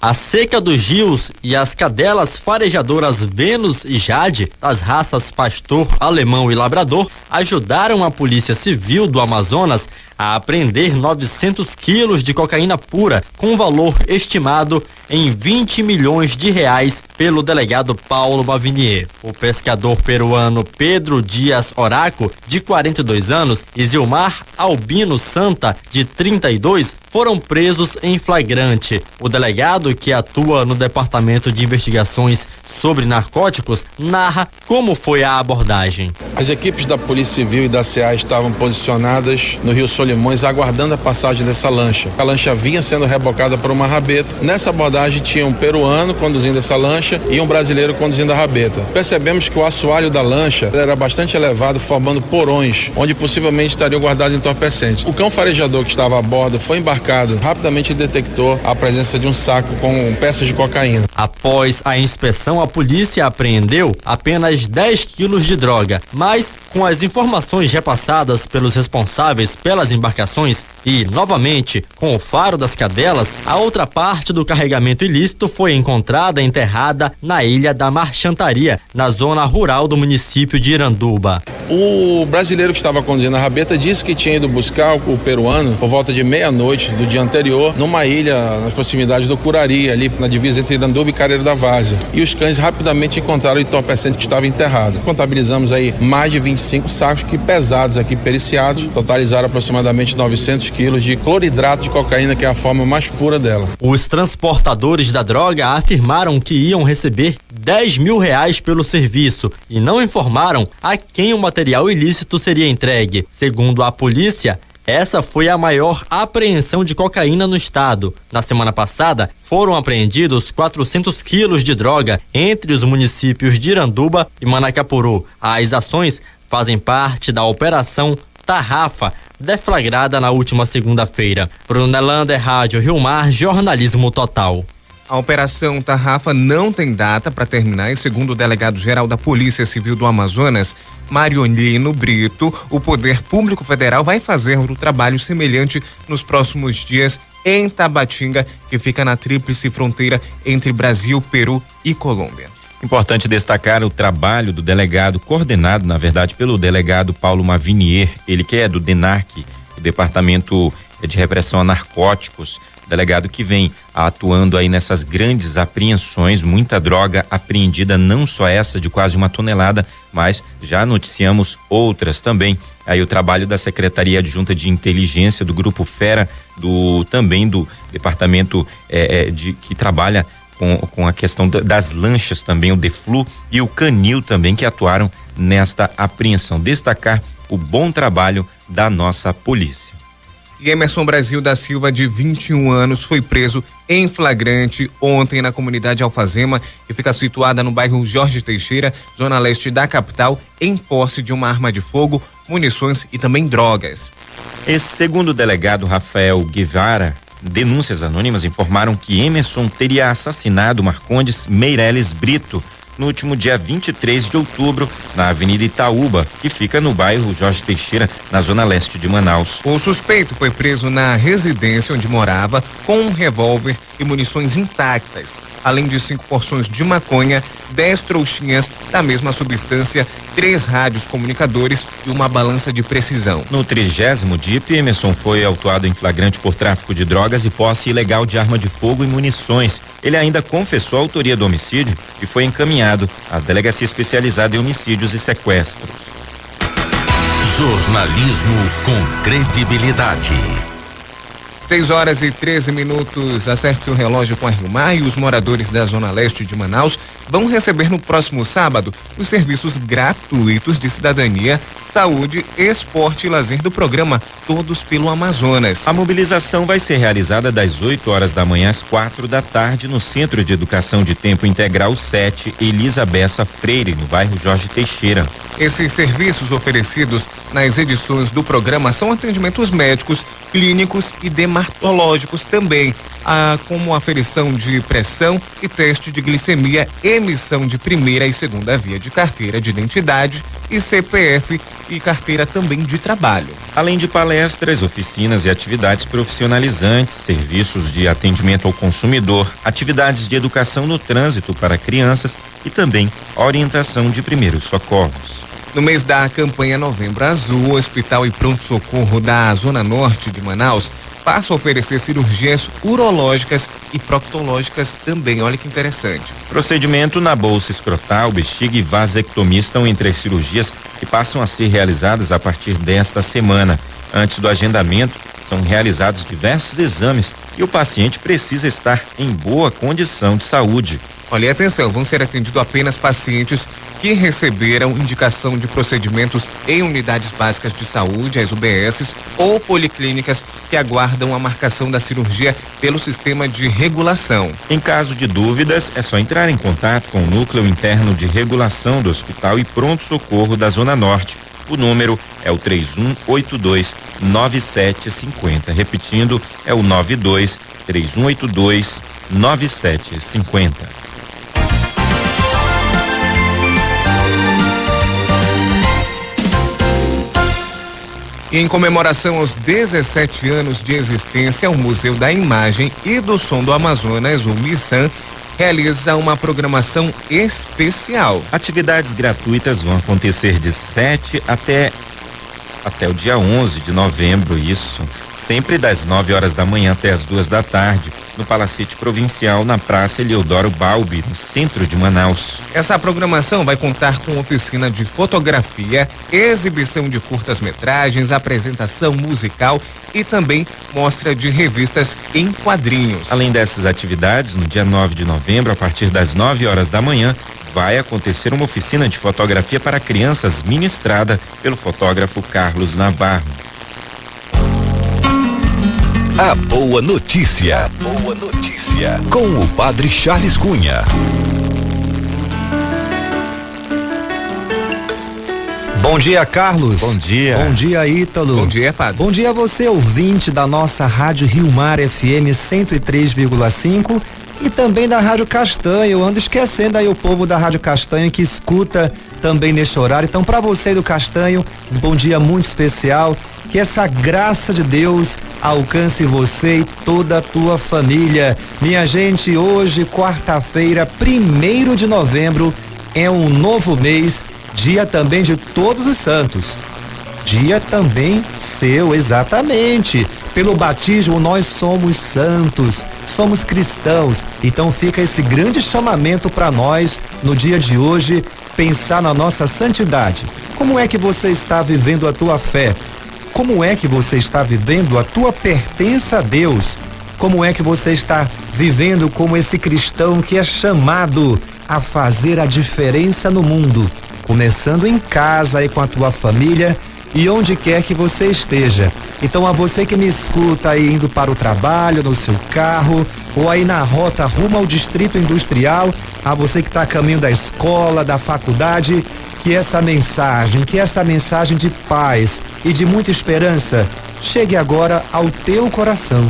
A seca dos rios e as cadelas farejadoras Vênus e Jade, das raças Pastor, Alemão e Labrador, ajudaram a Polícia Civil do Amazonas a apreender 900 quilos de cocaína pura, com valor estimado em 20 milhões de reais pelo delegado Paulo Bavinier. O pescador peruano Pedro Dias Oraco, de 42 anos, e Zilmar Albino Santa, de 32, foram presos em flagrante. O delegado, que atua no Departamento de Investigações sobre Narcóticos, narra como foi a abordagem. As equipes da Polícia Civil e da CA estavam posicionadas no Rio Solidário, Solimões aguardando a passagem dessa lancha. A lancha vinha sendo rebocada por uma rabeta. Nessa abordagem tinha um peruano conduzindo essa lancha e um brasileiro conduzindo a rabeta. Percebemos que o assoalho da lancha era bastante elevado, formando porões, onde possivelmente estariam guardados entorpecentes. O cão farejador que estava a bordo foi embarcado, rapidamente detectou a presença de um saco com peças de cocaína. Após a inspeção, a polícia apreendeu apenas 10 quilos de droga, mas com as informações repassadas pelos responsáveis pelas embarcações e, novamente, com o faro das cadelas, a outra parte do carregamento ilícito foi encontrada enterrada na Ilha da Marchantaria, na zona rural do município de Iranduba. O brasileiro que estava conduzindo a rabeta disse que tinha ido buscar o peruano por volta de meia-noite do dia anterior numa ilha nas proximidades do Curari, ali na divisa entre Iranduba e Careiro da Várzea. E os cães rapidamente encontraram o entorpecente que estava enterrado. Contabilizamos aí mais de 25 sacos que pesados aqui periciados, totalizaram aproximadamente 900 quilos de cloridrato de cocaína, que é a forma mais pura dela. Os transportadores da droga afirmaram que iam receber R$10 mil pelo serviço e não informaram a quem o material ilícito seria entregue. Segundo a polícia, essa foi a maior apreensão de cocaína no estado. Na semana passada, foram apreendidos 400 quilos de droga entre os municípios de Iranduba e Manacapuru. As ações fazem parte da Operação Tarrafa, deflagrada na última segunda-feira. Brunelander, Rádio Rio Mar, Jornalismo Total. A Operação Tarrafa não tem data para terminar e, segundo o delegado-geral da Polícia Civil do Amazonas, Mariolino Brito, o Poder Público Federal vai fazer um trabalho semelhante nos próximos dias em Tabatinga, que fica na tríplice fronteira entre Brasil, Peru e Colômbia. Importante destacar o trabalho do delegado, coordenado, na verdade, pelo delegado Paulo Mavinier, ele que é do DENARC, o Departamento de Repressão a Narcóticos, delegado que vem atuando aí nessas grandes apreensões, muita droga apreendida, não só essa de quase 1 tonelada, mas já noticiamos outras também. Aí o trabalho da Secretaria Adjunta de Inteligência do Grupo Fera, também do Departamento que trabalha com a questão das lanchas também, o DEFLU e o Canil também, que atuaram nesta apreensão. Destacar o bom trabalho da nossa polícia. E Emerson Brasil da Silva, de 21 anos, foi preso em flagrante ontem na comunidade Alfazema, que fica situada no bairro Jorge Teixeira, zona leste da capital, em posse de uma arma de fogo, munições e também drogas. Segundo o delegado Rafael Guevara, denúncias anônimas informaram que Emerson teria assassinado Marcondes Meireles Brito no último dia 23 de outubro, na Avenida Itaúba, que fica no bairro Jorge Teixeira, na zona leste de Manaus. O suspeito foi preso na residência onde morava com um revólver e munições intactas, além de 5 porções de maconha, 10 trouxinhas da mesma substância, 3 rádios comunicadores e uma balança de precisão. No 30º DIP, Emerson foi autuado em flagrante por tráfico de drogas e posse ilegal de arma de fogo e munições. Ele ainda confessou a autoria do homicídio e foi encaminhado à Delegacia Especializada em Homicídios e Sequestros. Jornalismo com credibilidade. 6h13. Acerte o relógio com a Rio Mar e os moradores da Zona Leste de Manaus vão receber no próximo sábado os serviços gratuitos de cidadania, saúde, esporte e lazer do programa Todos pelo Amazonas. A mobilização vai ser realizada das 8 horas da manhã às 4 da tarde no Centro de Educação de Tempo Integral 7 Elisa Bessa Freire, no bairro Jorge Teixeira. Esses serviços oferecidos nas edições do programa são atendimentos médicos, clínicos e dermatológicos também, como aferição de pressão e teste de glicemia, emissão de primeira e segunda via de carteira de identidade e CPF e carteira também de trabalho. Além de palestras, oficinas e atividades profissionalizantes, serviços de atendimento ao consumidor, atividades de educação no trânsito para crianças e também orientação de primeiros socorros. No mês da campanha Novembro Azul, o Hospital e Pronto-Socorro da Zona Norte de Manaus passa a oferecer cirurgias urológicas e proctológicas também. Olha que interessante. Procedimento na bolsa escrotal, bexiga e vasectomia estão entre as cirurgias que passam a ser realizadas a partir desta semana. Antes do agendamento, são realizados diversos exames e o paciente precisa estar em boa condição de saúde. Olha, atenção, vão ser atendidos apenas pacientes que receberam indicação de procedimentos em unidades básicas de saúde, as UBSs, ou policlínicas que aguardam a marcação da cirurgia pelo sistema de regulação. Em caso de dúvidas, é só entrar em contato com o Núcleo Interno de Regulação do Hospital e Pronto Socorro da Zona Norte. O número é o 3182-9750. Repetindo, é o 92-3182-9750. E em comemoração aos 17 anos de existência, o Museu da Imagem e do Som do Amazonas, o MISAM, realiza uma programação especial. Atividades gratuitas vão acontecer de 7 até o dia 11 de novembro, isso. Sempre das 9 horas da manhã até as 2 da tarde, no Palacete Provincial, na Praça Eleodoro Balbi, no centro de Manaus. Essa programação vai contar com oficina de fotografia, exibição de curtas-metragens, apresentação musical e também mostra de revistas em quadrinhos. Além dessas atividades, no dia 9 de novembro, a partir das 9 horas da manhã, vai acontecer uma oficina de fotografia para crianças ministrada pelo fotógrafo Carlos Navarro. A boa notícia. A boa notícia. Com o Padre Charles Cunha. Bom dia, Carlos. Bom dia. Bom dia, Ítalo. Bom dia, Padre. Bom dia a você, ouvinte da nossa Rádio Rio Mar FM 103,5 e também da Rádio Castanho. Eu ando esquecendo aí o povo da Rádio Castanho que escuta também neste horário. Então, para você do Castanho, um bom dia muito especial. Que essa graça de Deus alcance você e toda a tua família. Minha gente, hoje, quarta-feira, 1º de novembro, é um novo mês, dia também de Todos os Santos. Dia também seu, exatamente. Pelo batismo nós somos santos, somos cristãos. Então fica esse grande chamamento para nós no dia de hoje, pensar na nossa santidade. Como é que você está vivendo a tua fé? Como é que você está vivendo a tua pertença a Deus? Como é que você está vivendo como esse cristão que é chamado a fazer a diferença no mundo? Começando em casa e com a tua família e onde quer que você esteja. Então, a você que me escuta aí indo para o trabalho, no seu carro, ou aí na rota rumo ao distrito industrial, a você que está a caminho da escola, da faculdade, que essa mensagem de paz e de muita esperança chegue agora ao teu coração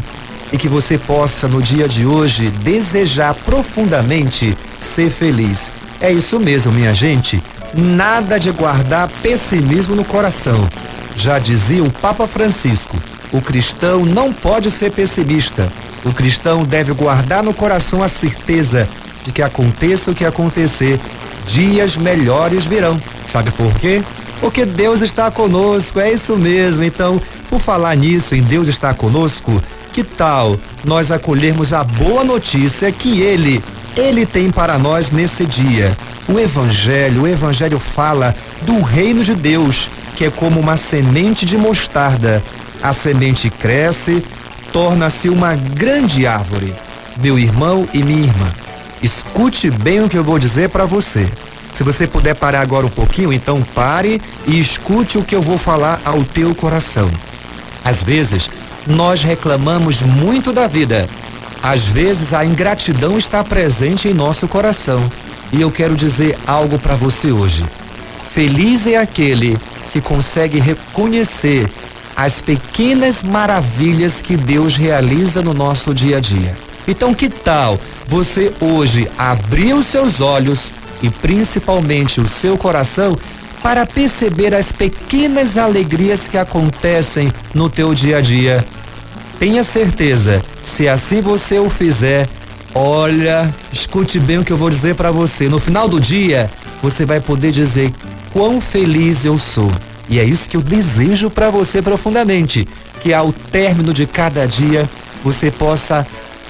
e que você possa no dia de hoje desejar profundamente ser feliz. É isso mesmo, minha gente, nada de guardar pessimismo no coração. Já dizia o Papa Francisco, o cristão não pode ser pessimista. O cristão deve guardar no coração a certeza de que aconteça o que acontecer, dias melhores virão. Sabe por quê? Porque Deus está conosco, é isso mesmo. Então, por falar nisso, em Deus está conosco, que tal nós acolhermos a boa notícia que Ele tem para nós nesse dia? O Evangelho fala do reino de Deus, que é como uma semente de mostarda. A semente cresce, torna-se uma grande árvore. Meu irmão e minha irmã, escute bem o que eu vou dizer para você. Se você puder parar agora um pouquinho, então pare e escute o que eu vou falar ao teu coração. Às vezes, nós reclamamos muito da vida. Às vezes, a ingratidão está presente em nosso coração. E eu quero dizer algo para você hoje. Feliz é aquele que consegue reconhecer as pequenas maravilhas que Deus realiza no nosso dia a dia. Então, que tal você hoje abrir os seus olhos e principalmente o seu coração para perceber as pequenas alegrias que acontecem no teu dia a dia? Tenha certeza, se assim você o fizer, olha, escute bem o que eu vou dizer para você. No final do dia, você vai poder dizer quão feliz eu sou. E é isso que eu desejo para você profundamente, que ao término de cada dia você possa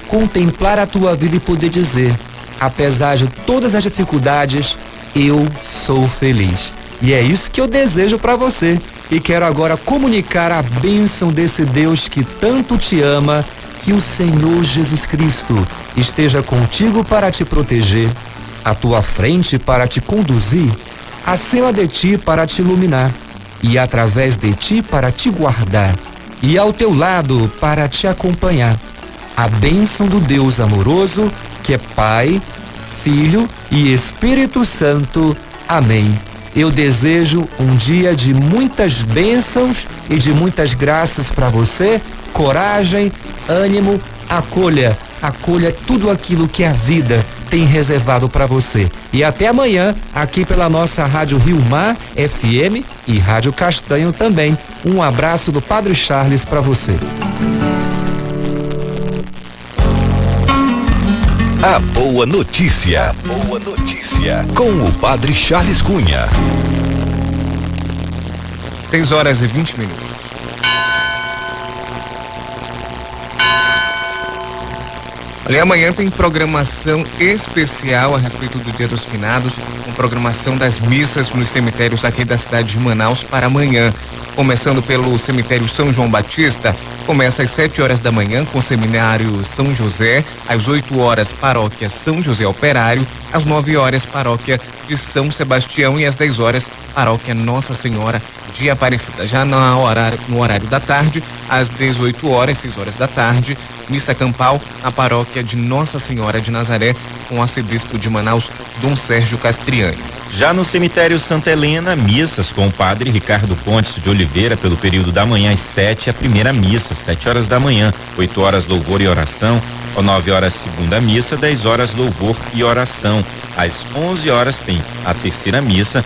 contemplar a tua vida e poder dizer, apesar de todas as dificuldades, eu sou feliz. E é isso que eu desejo para você. E quero agora comunicar a bênção desse Deus que tanto te ama, que o Senhor Jesus Cristo esteja contigo para te proteger, à tua frente para te conduzir, acima de ti para te iluminar, e através de ti para te guardar, e ao teu lado para te acompanhar. A bênção do Deus amoroso, que é Pai, Filho e Espírito Santo. Amém. Eu desejo um dia de muitas bênçãos e de muitas graças para você. Coragem, ânimo, acolha tudo aquilo que a vida tem reservado para você. E até amanhã, aqui pela nossa Rádio Rio Mar FM e Rádio Castanho também. Um abraço do Padre Charles para você. A boa notícia. Boa notícia. Com o Padre Charles Cunha. 6h20. Olha, amanhã tem programação especial a respeito do Dia dos Finados, com programação das missas nos cemitérios aqui da cidade de Manaus para amanhã. Começando pelo cemitério São João Batista, começa às 7h da manhã com o seminário São José, às 8h paróquia São José Operário, às 9h paróquia de São Sebastião e às 10h paróquia Nossa Senhora de Aparecida. Já no horário da tarde, às 18h, 6h da tarde, missa campal na paróquia de Nossa Senhora de Nazaré com o arcebispo de Manaus, Dom Sérgio Castriani. Já no cemitério Santa Helena, missas com o padre Ricardo Pontes de Oliveira pelo período da manhã às 7h, a primeira missa, 7h da manhã, 8h louvor e oração, às 9h segunda missa, 10h louvor e oração. Às 11h tem a terceira missa,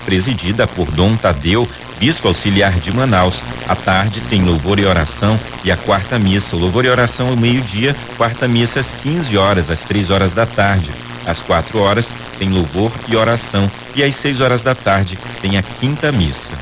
presidida por Dom Tadeu, bispo auxiliar de Manaus. À tarde tem louvor e oração e a quarta missa, louvor e oração ao meio-dia, quarta missa às 15h, às 3h da tarde. Às 4h tem louvor e oração e às 6h da tarde tem a quinta missa.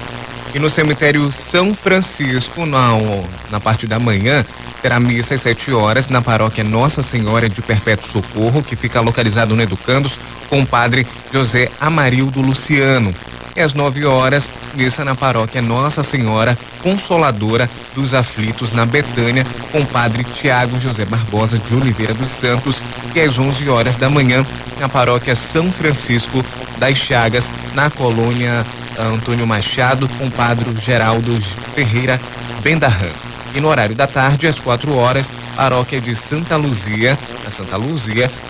E no cemitério São Francisco, na parte da manhã, terá missa às 7h na paróquia Nossa Senhora de Perpétuo Socorro, que fica localizado no Educandos, com o padre José Amarildo Luciano. E às 9h, missa na paróquia Nossa Senhora Consoladora dos Aflitos, na Betânia, com o padre Tiago José Barbosa de Oliveira dos Santos. E às 11h da manhã, na paróquia São Francisco das Chagas, na colônia Antônio Machado, com o padre Geraldo Ferreira Bendarran. E no horário da tarde, às 4h, paróquia de Santa Luzia,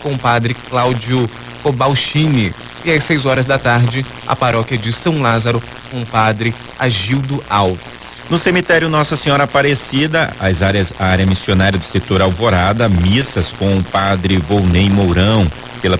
com o padre Cláudio Cobalchini. E às 6h da tarde, a paróquia de São Lázaro, com o padre Agildo Alves. No cemitério Nossa Senhora Aparecida, a área missionária do setor Alvorada, missas com o padre Volney Mourão,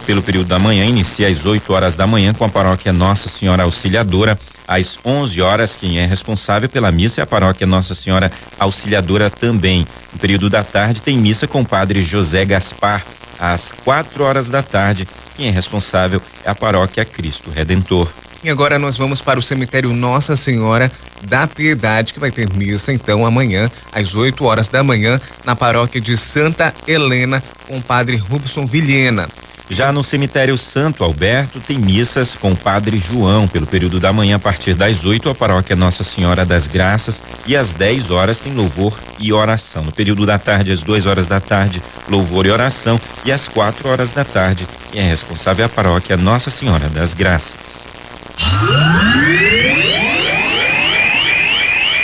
pelo período da manhã, inicia às 8h da manhã com a paróquia Nossa Senhora Auxiliadora. Às 11h, quem é responsável pela missa é a paróquia Nossa Senhora Auxiliadora também. No período da tarde tem missa com o padre José Gaspar. Às 4h da tarde, quem é responsável é a paróquia Cristo Redentor. E agora nós vamos para o cemitério Nossa Senhora da Piedade, que vai ter missa então amanhã às 8h da manhã na paróquia de Santa Helena com o padre Rubson Vilhena. Já no cemitério Santo Alberto tem missas com o padre João pelo período da manhã a partir das 8h, a paróquia Nossa Senhora das Graças, e às 10h tem louvor e oração. No período da tarde, às 2h da tarde, louvor e oração, e às 4h da tarde, quem é responsável é a paróquia Nossa Senhora das Graças.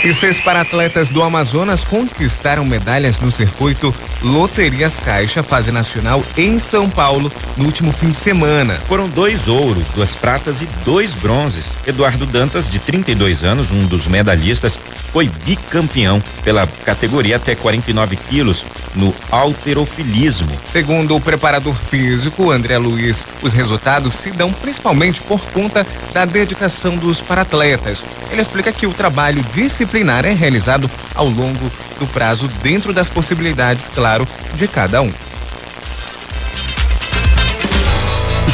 E 6 paratletas do Amazonas conquistaram medalhas no circuito Loterias Caixa, fase nacional em São Paulo, no último fim de semana. Foram 2 ouros, 2 pratas e 2 bronzes. Eduardo Dantas, de 32 anos, um dos medalhistas, foi bicampeão pela categoria até 49 quilos no halterofilismo. Segundo o preparador físico André Luiz, os resultados se dão principalmente por conta da dedicação dos paratletas. Ele explica que o trabalho disciplinar é realizado ao longo do prazo, dentro das possibilidades, claro, de cada um.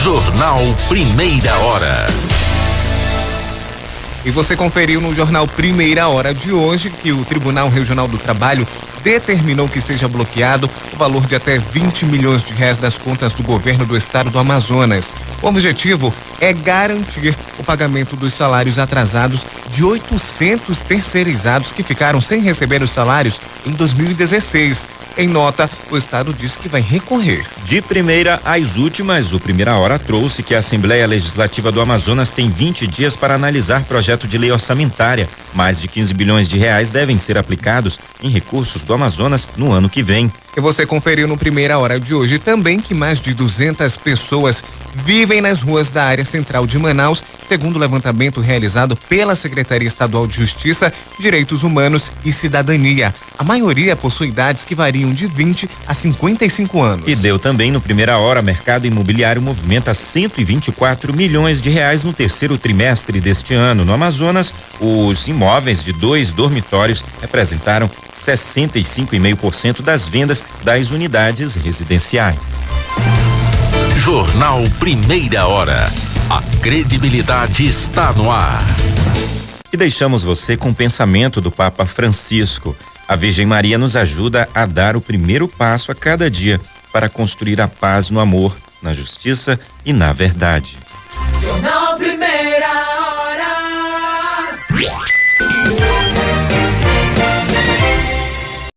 Jornal Primeira Hora. E você conferiu no Jornal Primeira Hora de hoje que o Tribunal Regional do Trabalho determinou que seja bloqueado o valor de até 20 milhões de reais das contas do governo do estado do Amazonas. O objetivo é garantir o pagamento dos salários atrasados de 800 terceirizados que ficaram sem receber os salários em 2016. Em nota, o Estado disse que vai recorrer. De primeira às últimas, o Primeira Hora trouxe que a Assembleia Legislativa do Amazonas tem 20 dias para analisar projeto de lei orçamentária. Mais de 15 bilhões de reais devem ser aplicados em recursos do Amazonas no ano que vem. E você conferiu no Primeira Hora de hoje também que mais de 200 pessoas vivem nas ruas da área central de Manaus, segundo o levantamento realizado pela Secretaria Estadual de Justiça, Direitos Humanos e Cidadania. A maioria possui idades que variam de 20 a 55 anos. E deu também no Primeira Hora, mercado imobiliário movimenta 124 milhões de reais no terceiro trimestre deste ano. No Amazonas, os imóveis de 2 dormitórios representaram 65,5% das vendas das unidades residenciais. Jornal Primeira Hora. A credibilidade está no ar. E deixamos você com o pensamento do Papa Francisco. A Virgem Maria nos ajuda a dar o primeiro passo a cada dia para construir a paz no amor, na justiça e na verdade. Jornal